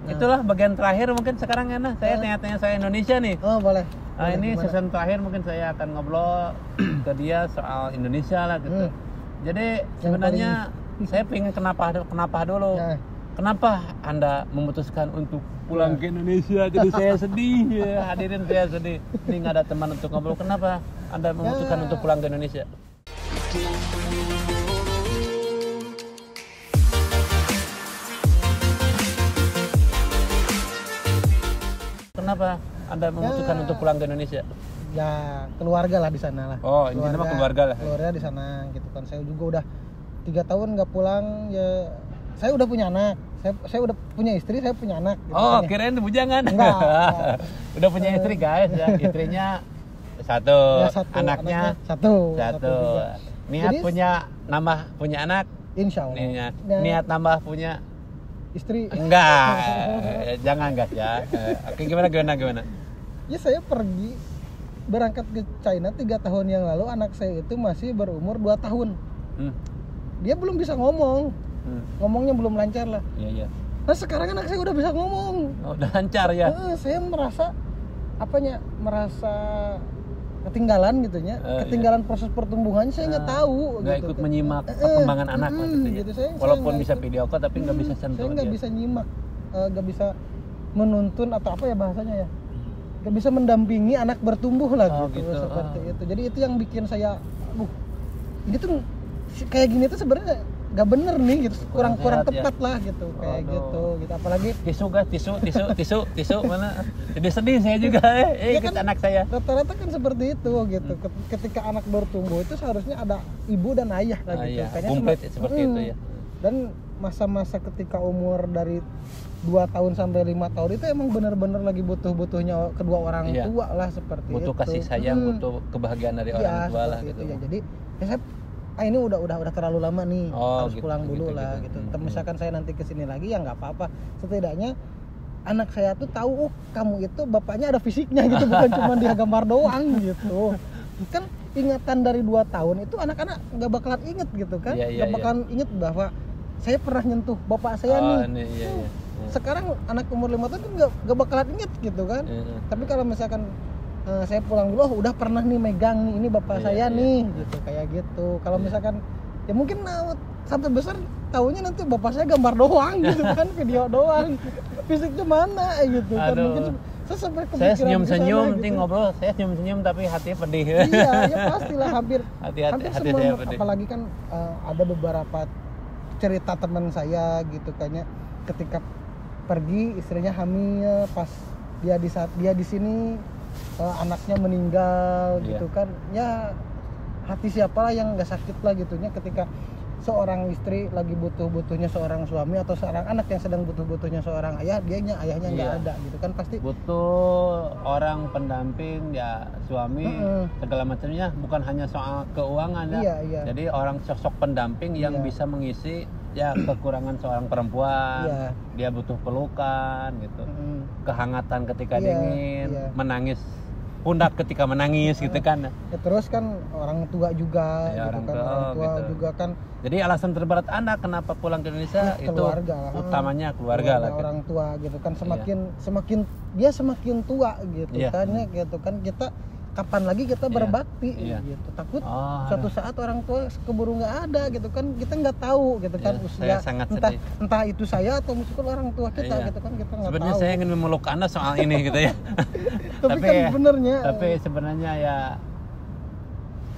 itulah bagian terakhir mungkin sekarang ya. Saya tanya-tanya soal Indonesia nih. Oh boleh. Nah, ini Gimana? season terakhir mungkin saya akan ngobrol ke dia soal Indonesia lah gitu. Jadi sebenarnya saya pengen kenapa dulu. Ya. Kenapa Anda memutuskan untuk pulang ke Indonesia? Jadi saya sedih ya, hadirin saya sedih. Ini nggak ada teman untuk ngobrol. Kenapa Anda memutuskan untuk pulang ke Indonesia? Kenapa Anda memutuskan untuk pulang ke Indonesia? Ya keluarga lah di sana lah. Oh, ini mah keluarga lah. Keluarga di sana gitu kan. Saya juga udah 3 tahun nggak pulang ya. Saya udah punya anak. Saya udah punya istri, saya punya anak. Gitu Oh, kan, ya. kirain bujangan. Enggak. Udah punya istri guys ya. Istrinya satu, Ya, anaknya satu juga. Niat Jadi, punya anak. Insya Allah. Niat nambah punya Istri. enggak. Jangan guys ya. Oke, gimana? Ya saya pergi berangkat ke China 3 tahun yang lalu. Anak saya itu masih berumur 2 tahun. Dia belum bisa ngomong. Ngomongnya belum lancar lah. Iya. Nah sekarang anak saya udah bisa ngomong. Oh, udah lancar ya. Saya merasa ketinggalan gitu ya. Ketinggalan proses pertumbuhannya saya nggak tahu. Nggak gitu. ikut menyimak perkembangan anak lah gitu ya. Gitu, Walaupun saya bisa video call tapi nggak bisa sentuh. Saya nggak bisa nyimak, nggak bisa menuntun atau apa ya bahasanya ya. Nggak bisa mendampingi anak bertumbuh lah gitu. Seperti itu. Jadi itu yang bikin saya, ini tuh kayak gini tuh sebenarnya nggak bener nih gitu, kurang tepat lah gitu kayak gitu apalagi tisu mana jadi sedih saya juga ikut kan, anak saya rata-rata kan seperti itu gitu. Ketika anak bertumbuh itu seharusnya ada ibu dan ayah lah gitu kayaknya komplit seperti itu ya. Dan masa-masa ketika umur dari 2 tahun sampai 5 tahun itu emang benar-benar lagi butuhnya kedua orang tua lah seperti butuh itu. Kasih sayang, butuh kebahagiaan dari orang tua lah gitu. Ya. Jadi saya ini udah terlalu lama nih, harus gitu, pulang dulu lah gitu. Misalkan saya nanti kesini lagi ya nggak apa-apa. Setidaknya anak saya tuh tahu kamu itu bapaknya ada fisiknya gitu, bukan cuma dia gambar doang gitu. Kan ingatan dari 2 tahun itu anak-anak nggak bakalan inget gitu kan, nggak bakalan inget bahwa saya pernah nyentuh bapak saya nih. Sekarang anak umur 5 tahun kan nggak bakalan inget gitu kan. Tapi kalau misalkan saya pulang dulu, udah pernah nih megang nih, ini bapak saya nih, gitu kayak gitu. Kalau misalkan ya mungkin sampai besar tahunya nanti bapak saya gambar doang gitu kan, video doang, fisiknya mana gitu kan. Mungkin saya sampai kepikiran saya senyum-senyum, gitu. nanti ngobrol, saya senyum-senyum tapi hati pedih. Iya, ya pastilah hampir hati semua, saya pedih. apalagi kan ada beberapa cerita teman saya gitu kayaknya ketika pergi istrinya hamil, pas saat dia di sini anaknya meninggal gitu kan, ya hati siapalah yang nggak sakit lah gitunya ketika seorang istri lagi butuhnya seorang suami atau seorang anak yang sedang butuhnya seorang ayah, ayahnya nggak ada gitu kan, pasti butuh orang pendamping ya, suami segala macamnya, bukan hanya soal keuangan ya. Jadi orang sosok pendamping yang bisa mengisi ya kekurangan seorang perempuan. Dia butuh pelukan gitu, kehangatan ketika dingin, menangis pundak ketika menangis gitu kan. Ya, terus kan orang tua juga gitu orang tua gitu. Juga kan. Jadi alasan terberat anak kenapa pulang ke Indonesia itu keluarga, utamanya keluarga lah. Orang tua gitu kan, semakin dia semakin tua gitu kan ya, gitu kan kita kapan lagi kita berbakti gitu. Takut suatu saat orang tua keburu nggak ada gitu kan, kita nggak tau gitu kan usia entah itu saya atau mungkin orang tua kita gitu kan, kita nggak tahu. Sebenarnya saya ingin memeluk Anda soal ini gitu ya. tapi kan tapi sebenarnya ya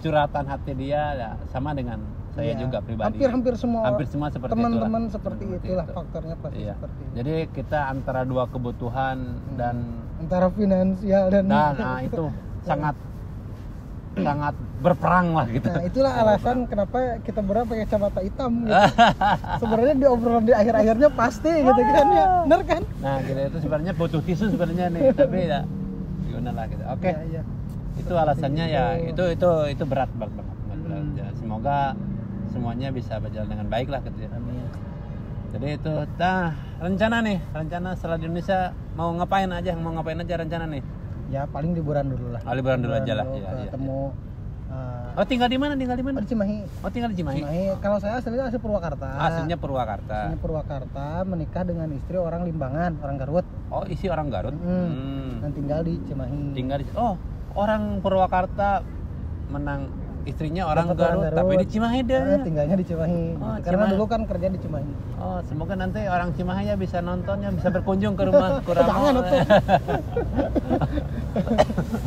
curhatan hati dia ya sama dengan saya juga pribadi. Hampir semua seperti teman-teman seperti itulah faktornya pasti seperti itu. Jadi kita antara dua kebutuhan dan antara finansial dan itu sangat berperang lah gitu. Nah, itulah alasan kenapa kita pakai kacamata hitam gitu. Sebenarnya di obrolan di akhir-akhirnya pasti gitu kan ya. Benar kan? Nah, gitu itu sebenarnya butuh tisu sebenarnya nih, tapi ya gimana lah gitu. Oke. Itu alasannya ya, itu berat banget. Ya, semoga semuanya bisa berjalan dengan baik lah gitu ya. Jadi itu rencana setelah di Indonesia mau ngapain aja rencana nih? Ya paling liburan dulu lah. Liburan dulu aja lah. Ketemu Oh, tinggal di mana? Di Cimahi. Oh, tinggal di Cimahi. Kalau saya aslinya asli Purwakarta. Aslinya Purwakarta, menikah dengan istri orang Limbangan, orang Garut. Oh, isi orang Garut. Dan tinggal di Cimahi. Orang Purwakarta menang istrinya orang Garut, tapi di Cimahi dia. Tinggalnya di Cimahi. Karena dulu kan kerja di Cimahi. Oh, semoga nanti orang Cimahi ya bisa nontonnya, bisa berkunjung ke rumah Kuramo. Jangan tuh.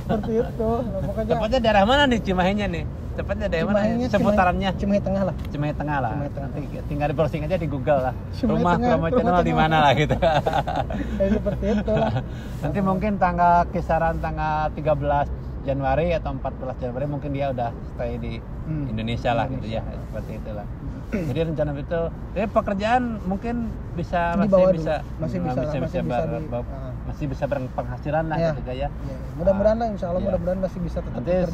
Seperti itu. Pokoknya tepatnya daerah mana nih Cimahinya nih? Tepatnya daerah mana? Seputarannya. Cimahi Tengah lah. Cimahi Tengah lah. Nanti tinggal di browsing aja di Google lah. Cimahi Rumah Tengah, Kuramo Channel di mana lah gitu. Seperti itu lah. Nanti mungkin kisaran tanggal 13 Januari atau 14 Januari mungkin dia udah stay di Indonesia lah gitu ya, seperti itulah. Jadi rencana itu, pekerjaan mungkin masih bisa berpenghasilan lah gitu ya. Mudah-mudahan lah, insya Allah mudah-mudahan masih bisa tetap kerja.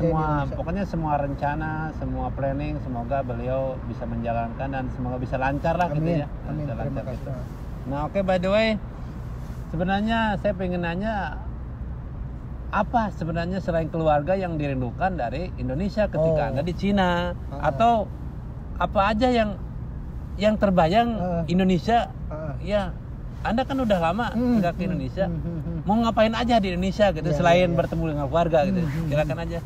Pokoknya semua rencana, semua planning, semoga beliau bisa menjalankan dan semoga bisa lancar lah gitu ya. Amin. Terima kasih. Gitu. Nah oke, by the way, sebenarnya saya pengen nanya, apa sebenarnya selain keluarga yang dirindukan dari Indonesia ketika Anda di Cina, atau apa aja yang terbayang Indonesia? Ya, Anda kan udah lama nggak ke Indonesia, mau ngapain aja di Indonesia gitu selain bertemu dengan keluarga gitu? Silakan aja.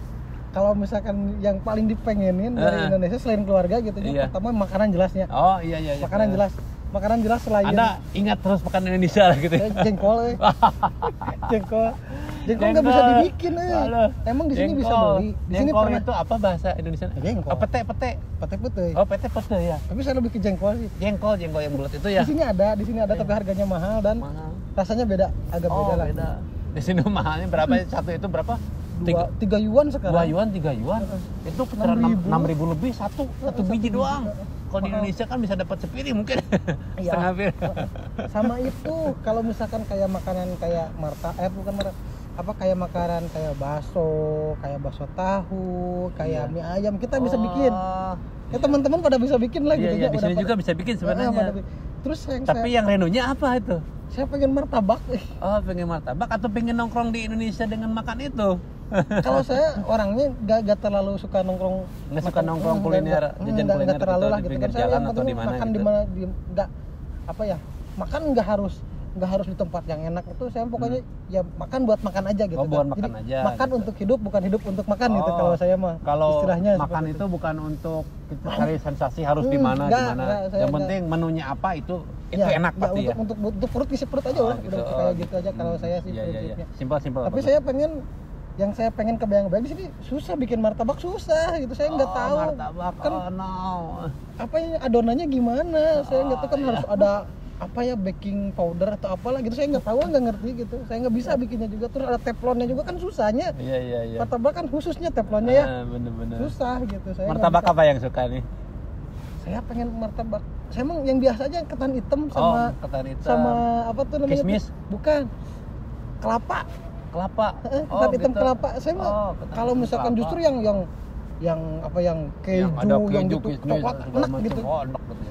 Kalau misalkan yang paling dipengenin dari Indonesia selain keluarga gitu, pertama makanan jelasnya. Oh iya. Makanan jelas selain. Anda ingat terus makan Indonesia lah gitu. Jengkol. Jengkol nggak bisa dibikin Emang di sini bisa beli. Di sini pernah. Itu apa bahasa Indonesia? Jengkol. Pete. Oh, pete ya. Tapi saya lebih ke jengkol sih. Jengkol yang bulat itu ya. Di sini ada tapi harganya mahal dan rasanya beda, agak beda lah. Beda. Di sini mahalnya berapa? Satu itu berapa? 3 yuan sekarang. 3 yuan. Itu sekitar 6.000 lebih satu biji doang. Kalau di Indonesia kan bisa dapat sepiring mungkin. Setengah piring. Sama itu kalau misalkan kayak makanan kayak kayak makanan kayak bakso tahu, kayak mie ayam kita bisa bikin. Teman-teman pada bisa bikin lah gitu ya. Di sini juga bisa bikin sebenarnya. Terus yang renunya apa itu? Saya pengen martabak. Oh, pengen martabak atau pengen nongkrong di Indonesia dengan makan itu? Kalau saya orangnya gak terlalu suka nongkrong. Nggak suka nongkrong kuliner, jajan kuliner terlalu lah di gitu pinggir kan. jalan atau di mana gitu. Makan nggak harus di tempat yang enak itu. Saya pokoknya ya makan buat makan aja gitu. Buat makan aja. Makan gitu. Untuk hidup, bukan hidup untuk makan gitu kalau saya mah. Kalau istilahnya makan itu bukan untuk kita cari sensasi harus di mana. Yang penting menunya apa itu enak pasti ya. Untuk perut isi perut aja udah kayak gitu aja kalau saya sih. Simpel. Tapi saya pengen kebayang-bayang di sini susah bikin martabak, susah gitu. Saya nggak tahu. Martabak kan, apa ya adonannya gimana? Saya nggak tahu kan harus ada apa ya baking powder atau apalah gitu. Saya nggak tahu, nggak ngerti gitu. Saya nggak bisa bikinnya juga. Terus ada teflonnya juga kan susahnya. Iya. Martabak kan khususnya teflonnya ya. Bener-bener. Susah gitu. Saya martabak apa yang suka nih? Saya pengen martabak. Saya emang yang biasa aja ketan hitam sama apa tuh namanya? Kismis? Bukan. Kelapa. Ketan hitam kelapa. Saya mah kalau misalkan justru yang keju yang gitu coklat enak gitu.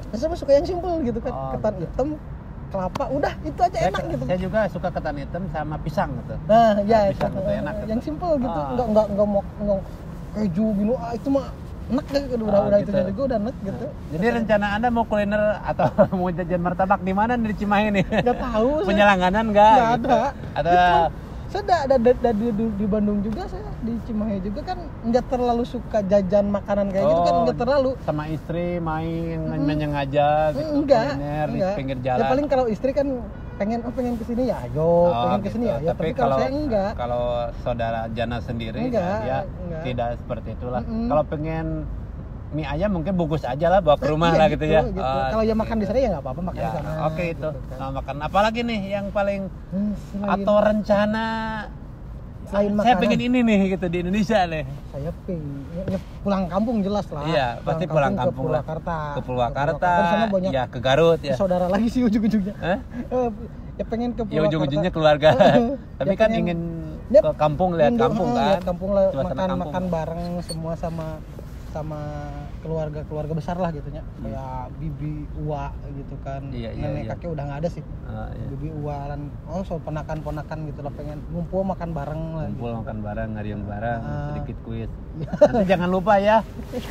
Saya suka yang simpel gitu kan. Ketan hitam kelapa udah itu aja enak gitu. Saya juga suka ketan hitam sama pisang gitu. Nah, ya pisang itu enak gitu. Yang simpel gitu. Enggak mau keju gitu. Itu mah enak gitu. Udah gitu. Itu juga udah enak gitu. Jadi rencana Anda mau kuliner atau mau jajan martabak di mana di Cimahi nih? Enggak tahu. Punya langganan enggak? Enggak ada. Saya ada di Bandung juga, saya di Cimahi juga kan nggak terlalu suka jajan makanan kayak gitu kan, nggak terlalu. Sama istri main menyengaja gitu, kuliner di pinggir jalan. Ya paling kalau istri kan pengen kesini ya ayo, pengen kesini ya. Tapi kalau saya enggak. Kalau saudara Jana sendiri enggak. Tidak seperti itulah. Kalau pengen mie ayam mungkin bungkus aja lah bawa ke rumah lah gitu ya. Kalau ya makan di sana ya nggak apa-apa makan di sana. Oke itu. Nah, makan apalagi nih yang paling atau rencana selain saya pengen ini nih gitu di Indonesia nih. Saya pengen pulang kampung jelas lah. Iya, pasti pulang kampung lah. Ke Purwakarta. Ya ke Garut ya. Saudara lagi sih ujung-ujungnya. Ya pengen ke Purwakarta. Ya ujung-ujungnya keluarga. Tapi kan ingin ke kampung, lihat kampung kan. Lihat kampung lah, makan bareng semua sama sama keluarga besar lah gitu nya. Kayak bibi Uwa gitu kan. Nenek kakek udah nggak ada sih. Bibi Uwa lan so ponakan-ponakan gitu lah, pengen ngumpul makan bareng lah. Ngumpul gitu. Makan bareng, ngariung bareng, sedikit kuis. Nanti jangan lupa ya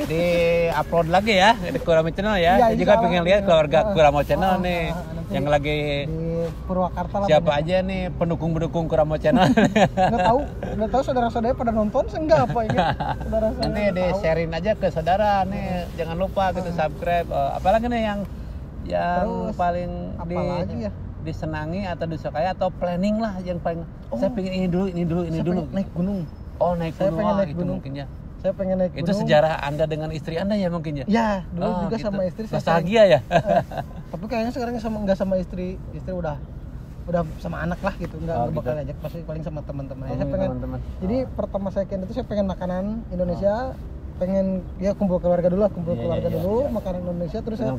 di-upload lagi ya di Kuramo Channel ya. Saya juga pengen lihat keluarga Kuramo Channel nih yang lagi di Purwakarta lah. Siapa aja nih pendukung Kuramo Channel? Nggak tahu saudara-saudara pada nonton enggak apa ini. Nanti di-sharein aja ke saudara nih. Jangan lupa gitu subscribe. Apalagi nih yang terus, paling disenangi atau disukai atau planning lah yang paling saya pengen ini dulu naik gunung. Naik gunung. Naik gunung mungkin ya. Saya pengen naik gunung. Itu sejarah Anda dengan istri Anda ya mungkin ya? Ya, dulu juga gitu. Sama istri saya. Nostalgia ya? Tapi kayaknya sekarang enggak sama istri. Istri udah sama anak lah gitu, enggak bakal ajak, pasti paling sama teman-teman. Saya pengen jadi pertama saya itu saya pengen makanan Indonesia, pengen ya kumpul keluarga dulu, makanan Indonesia, terus saya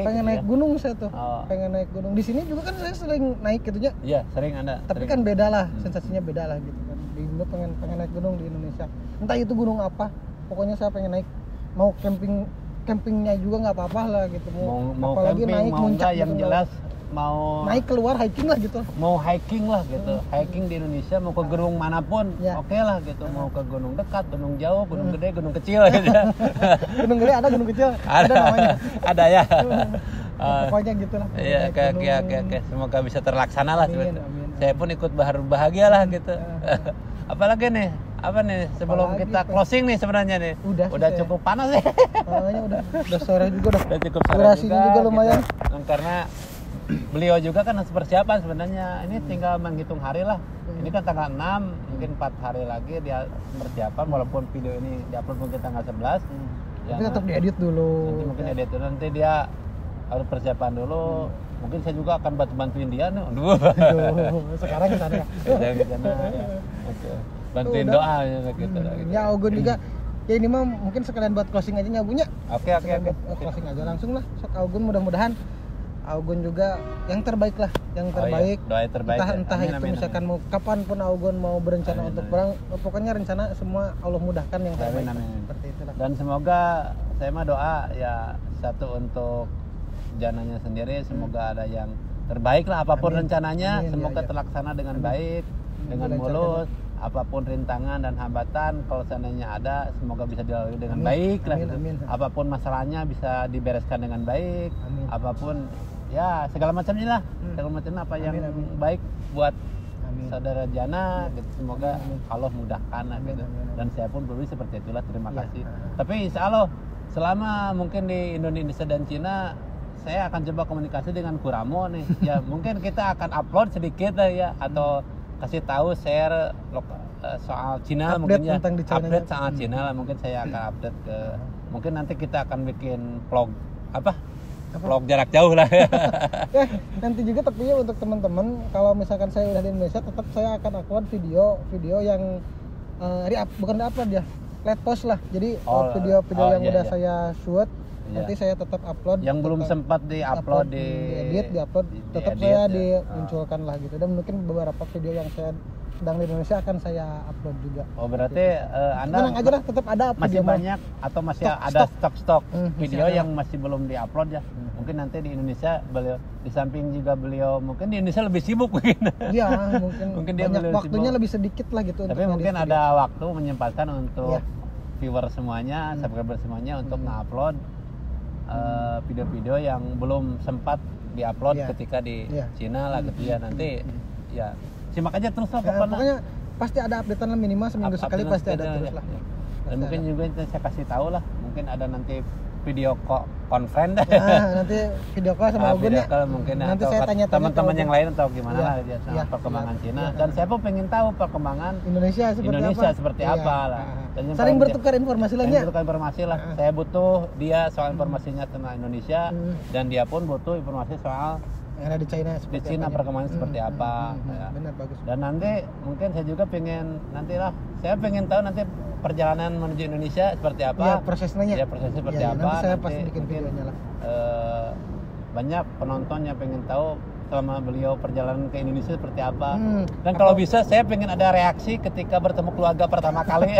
pengen naik gunung saya tuh. Pengen naik gunung. Di sini juga kan saya sering naik gitu ya. Iya, sering Anda. Tapi kan beda lah, sensasinya beda lah gitu kan. Di Indo pengen naik gunung di Indonesia. Entah itu gunung apa, pokoknya saya pengen naik. Mau campingnya juga enggak apa-apa lah gitu. Mau apalagi camping, naik muncak yang gitu jelas mau naik keluar hiking lah gitu. Mau hiking lah gitu. Hiking di Indonesia mau ke gunung manapun oke lah gitu. Mau ke gunung dekat, gunung jauh, gunung gede, gunung kecil gitu. Gunung gede ada, gunung kecil ada namanya. Ada ya. Pokoknya gitu lah. Iya, oke. Semoga bisa terlaksana lah. Amin. Saya pun ikut bahagia lah gitu. Apalagi nih? Apa nih sebelum kita closing nih sebenarnya nih? Udah cukup panas ya. Udah sore juga udah cukup sore durasinya juga lumayan. Gitu. Karena beliau juga kan harus persiapan sebenarnya. Ini tinggal menghitung hari lah. Ini kan tanggal 6, mungkin 4 hari lagi dia persiapan, walaupun video ini diupload mungkin tanggal 11. Tapi tetap diedit dulu. Nanti mungkin edit dulu, nanti dia harus persiapan dulu. Mungkin saya juga akan bantuin dia nih. Aduh. Sekarang ke sana. Oke. Bantuin doa gitu. Ya Augun juga. Ya ini mah mungkin sekalian buat closing aja nyabunya. Oke. Closing aja langsung lah. Sok Augun, mudah-mudahan Augun juga yang terbaik lah, doa terbaik. Entah itu misalkan mau kapanpun Augun mau berencana untuk perang, pokoknya rencana semua Allah mudahkan yang terbaik. Seperti itulah. Dan semoga saya mah doa ya satu untuk jananya sendiri, semoga ada yang terbaik lah apapun rencananya, semoga terlaksana dengan baik, dengan mulus. Apapun rintangan dan hambatan kalau seandainya ada, semoga bisa dilalui dengan baik lah gitu. Apapun masalahnya bisa dibereskan dengan baik. Apapun ya segala macamnya lah. Segala macam apa yang baik buat saudara Jana gitu. Semoga Allah mudahkan lah gitu. Dan saya pun berusaha seperti itulah, terima kasih. Tapi insya Allah selama mungkin di Indonesia dan Cina, saya akan coba komunikasi dengan Kuramo nih. Ya mungkin kita akan upload sedikit lah ya, atau kasih tahu share soal Cina, mungkin ya update soal Cina lah, mungkin saya akan update ke, mungkin nanti kita akan bikin vlog vlog jarak jauh lah ya. Nanti juga tapi untuk teman-teman kalau misalkan saya udah di Indonesia, tetap saya akan upload video yang bukan upload ya, let post lah, jadi video yang udah saya shoot. Nanti saya tetap upload yang belum sempat di-upload di-upload tetap saya dimunculkan lah gitu. Dan mungkin beberapa video yang saya sedang di Indonesia akan saya upload juga. Berarti Anda tenang aja lah, tetap ada masih banyak atau masih ada stok video yang masih belum di-upload ya. Mungkin nanti di Indonesia beliau di samping juga beliau mungkin di Indonesia lebih sibuk mungkin. Iya, mungkin dia waktunya sibuk. lebih sedikit lah gitu. Tapi mungkin ada waktu menyempatkan untuk viewer semuanya, subscriber semuanya untuk nge-upload video-video yang belum sempat diupload ketika di Cina lah gitu ya. Nanti ya simak aja terus lah pokoknya pasti ada updatean lah, minimal seminggu sekali pasti ada terus lah. Dan mungkin juga saya kasih tahu lah, mungkin ada nanti video conference nanti video call sama Augun ya. Mungkin nanti saya tanya teman-teman yang lain atau gimana lah dia perkembangan Cina. Dan saya pun pengen tahu perkembangan Indonesia seperti apa lah. Saling bertukar informasi lah ya. Saya butuh dia soal informasinya tentang Indonesia, dan dia pun butuh informasi soal yang ada di China, perkembangan seperti apa. Benar, bagus. Dan nanti mungkin saya juga saya pengen tahu nanti perjalanan menuju Indonesia seperti apa. Ya, prosesnya seperti apa. Nanti saya pasti bikin videonya lah. Banyak penonton yang pengen tahu selama beliau perjalanan ke Indonesia seperti apa. Dan kalau bisa saya pengen ada reaksi ketika bertemu keluarga pertama kali.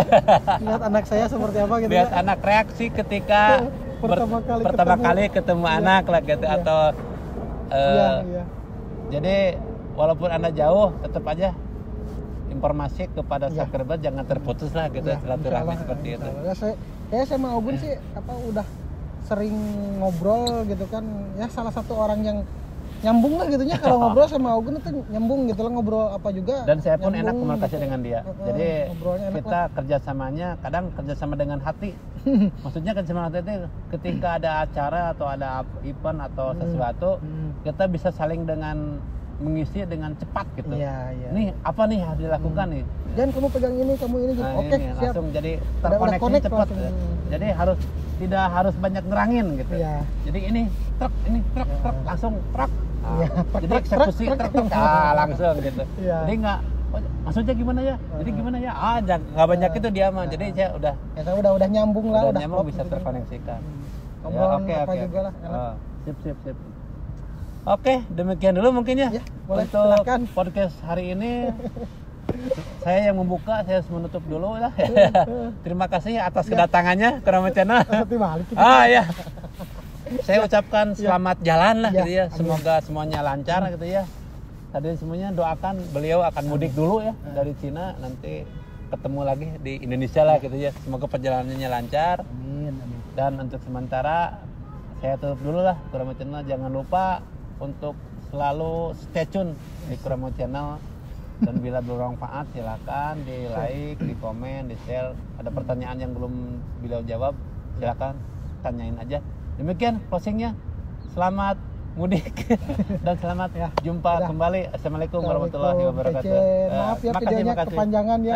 Lihat anak saya seperti apa gitu. Lihat anak reaksi ketika pertama kali ketemu anak lah gitu, atau jadi walaupun Anda jauh tetap aja informasi kepada subscriber jangan terputus lah gitu, silaturahmi seperti itu. Saya sama Ogun sih udah sering ngobrol gitu kan, ya salah satu orang yang nyambung lah gitunya. Kalau ngobrol sama Ogun itu nyambung gitu lah, ngobrol apa juga. Dan saya pun enak komunikasi gitu dengan dia. Jadi kita kerjasamanya kadang kerjasama dengan hati. Maksudnya kerjasama hati itu ketika ada acara atau ada event atau sesuatu, kita bisa saling dengan mengisi dengan cepat gitu. Nih apa nih harus dilakukan nih? Dan kamu pegang ini, kamu ini gitu. Oke, siap. Langsung jadi terkoneksi cepat. Jadi tidak harus banyak ngerangin gitu. Jadi ini truk langsung truk. Jadi eksekusi truk langsung gitu. Jadi nggak maksudnya gimana ya? Jadi gimana ya? Nggak banyak itu dia mah. Jadi saya udah nyambung lah, udah nyambung bisa terkoneksikan. Ngobrol apa juga lah. Sip. Oke, demikian dulu mungkin ya boleh, untuk silakan. podcast hari ini. Saya yang membuka, saya harus menutup dulu lah. Terima kasih atas kedatangannya ke Rama Channel. Ya. Saya ucapkan selamat jalan lah gitu ya. Semoga semuanya lancar gitu ya. Tadi semuanya doakan beliau akan mudik dulu ya dari Cina, nanti ketemu lagi di Indonesia lah gitu ya. Semoga perjalanannya lancar. Amin. Dan untuk sementara saya tutup dulu lah Kuramo Channel. Jangan lupa untuk selalu stay tune di Kuramo Channel, dan bila bermanfaat silakan di like, di komen, di share. Ada pertanyaan yang belum beliau jawab, silakan tanyain aja. Demikian closingnya. Selamat mudik dan selamat jumpa kembali. Assalamualaikum warahmatullahi wabarakatuh. Maaf ya videonya kepanjangan ya.